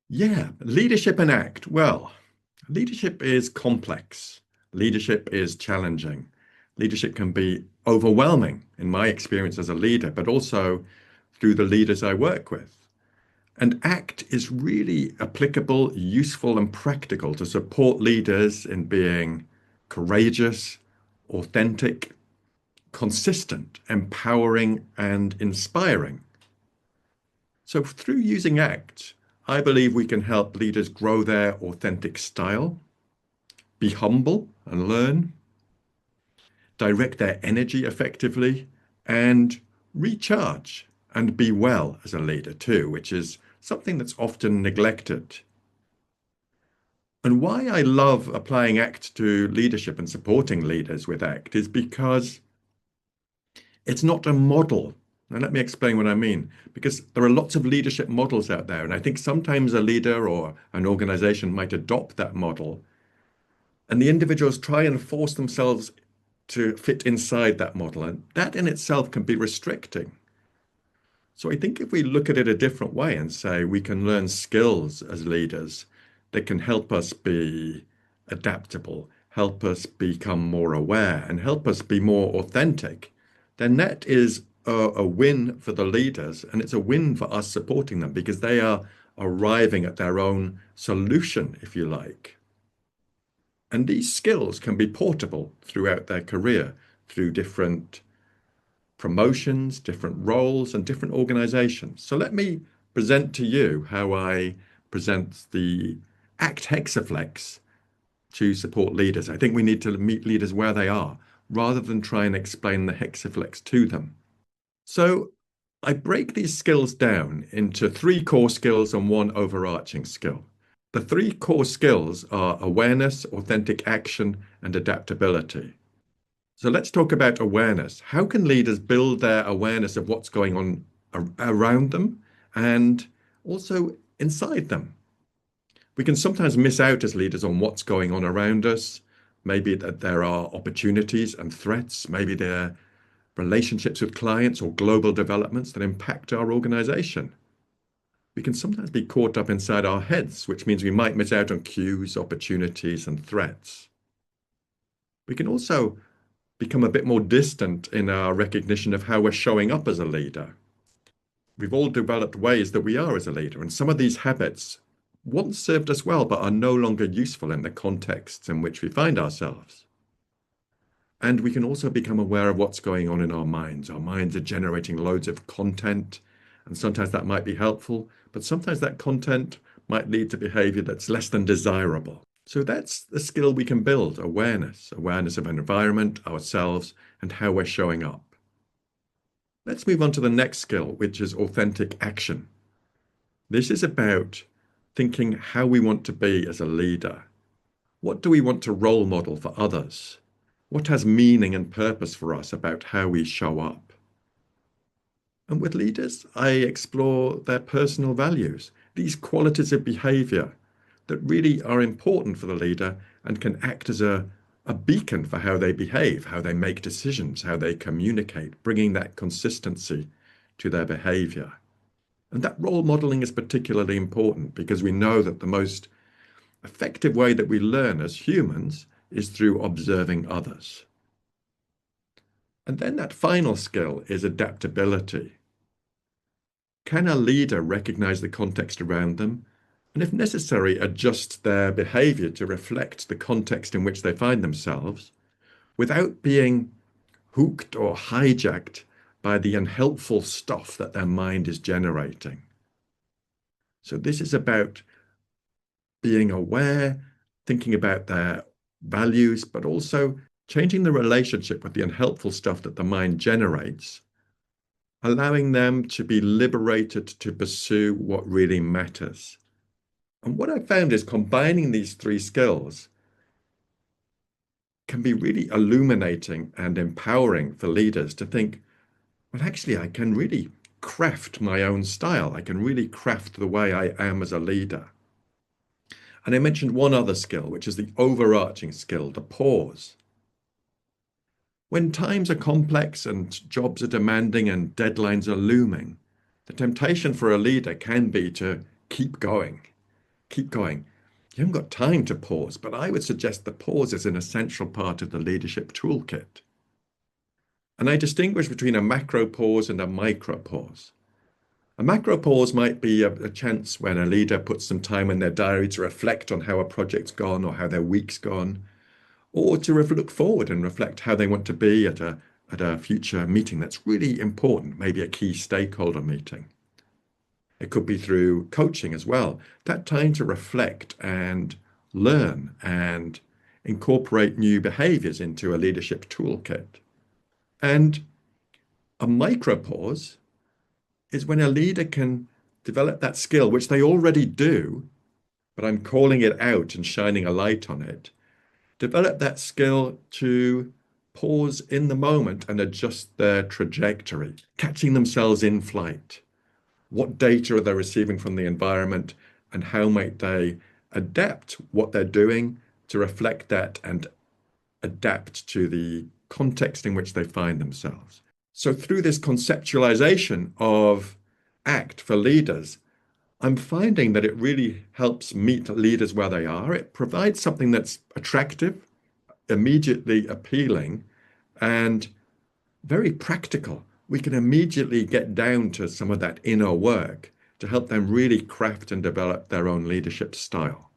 Yeah, leadership and act. Well, leadership is complex. Leadership is challenging. Leadership can be overwhelming in my experience as a leader, but also through the leaders I work with. And ACT is really applicable, useful, and practical to support leaders in being courageous, authentic, consistent, empowering, and inspiring. So, through using ACT, I believe we can help leaders grow their authentic style, be humble and learn, direct their energy effectively, and recharge and be well as a leader too, which is something that's often neglected. And why I love applying ACT to leadership and supporting leaders with ACT is because it's not a model. Now, let me explain what I mean. Because there are lots of leadership models out there. And I think sometimes a leader or an organization might adopt that model, and the individuals try and force themselves to fit inside that model. And that in itself can be restricting. So I think if we look at it a different way and say we can learn skills as leaders that can help us be adaptable, help us become more aware, and help us be more authentic, then that is a win for the leaders. And it's a win for us supporting them because they are arriving at their own solution, if you like. And these skills can be portable throughout their career through different promotions, different roles, and different organizations. So let me present to you how I present the ACT Hexaflex to support leaders. I think we need to meet leaders where they are rather than try and explain the Hexaflex to them. So I break these skills down into three core skills and one overarching skill. The three core skills are awareness, authentic action, and adaptability. So let's talk about awareness. How can leaders build their awareness of what's going on around them and also inside them? We can sometimes miss out as leaders on what's going on around us. Maybe that there are opportunities and threats. Maybe there are relationships with clients or global developments that impact our organization. We can sometimes be caught up inside our heads, which means we might miss out on cues, opportunities, and threats. We can also become a bit more distant in our recognition of how we're showing up as a leader. We've all developed ways that we are as a leader, and some of these habits once served us well, but are no longer useful in the contexts in which we find ourselves. And we can also become aware of what's going on in our minds. Our minds are generating loads of content, and sometimes that might be helpful, but sometimes that content might lead to behavior that's less than desirable. So that's the skill we can build, awareness, awareness of our environment, ourselves, and how we're showing up. Let's move on to the next skill, which is authentic action. This is about thinking how we want to be as a leader. What do we want to role model for others? What has meaning and purpose for us about how we show up? And with leaders, I explore their personal values, these qualities of behavior that really are important for the leader and can act as a beacon for how they behave, how they make decisions, how they communicate, bringing that consistency to their behavior. And that role modeling is particularly important because we know that the most effective way that we learn as humans is through observing others. And then that final skill is adaptability. Can a leader recognize the context around them and, if necessary, adjust their behavior to reflect the context in which they find themselves without being hooked or hijacked by the unhelpful stuff that their mind is generating? So this is about being aware, thinking about their values, but also changing the relationship with the unhelpful stuff that the mind generates, allowing them to be liberated to pursue what really matters. And what I found is combining these three skills can be really illuminating and empowering for leaders to think, well, actually, I can really craft my own style. I can really craft the way I am as a leader. And I mentioned one other skill, which is the overarching skill, the pause. When times are complex and jobs are demanding and deadlines are looming, the temptation for a leader can be to keep going, keep going. You haven't got time to pause, but I would suggest the pause is an essential part of the leadership toolkit. And I distinguish between a macro pause and a micro pause. A macro pause might be a chance when a leader puts some time in their diary to reflect on how a project's gone or how their week's gone, or to look forward and reflect how they want to be at a future meeting that's really important, maybe a key stakeholder meeting. It could be through coaching as well. That time to reflect and learn and incorporate new behaviors into a leadership toolkit. And a micro pause is when a leader can develop that skill, which they already do, but I'm calling it out and shining a light on it. Develop that skill to pause in the moment and adjust their trajectory, catching themselves in flight. What data are they receiving from the environment, and how might they adapt what they're doing to reflect that and adapt to the context in which they find themselves? So through this conceptualization of ACT for leaders, I'm finding that it really helps meet leaders where they are. It provides something that's attractive, immediately appealing, and very practical. We can immediately get down to some of that inner work to help them really craft and develop their own leadership style.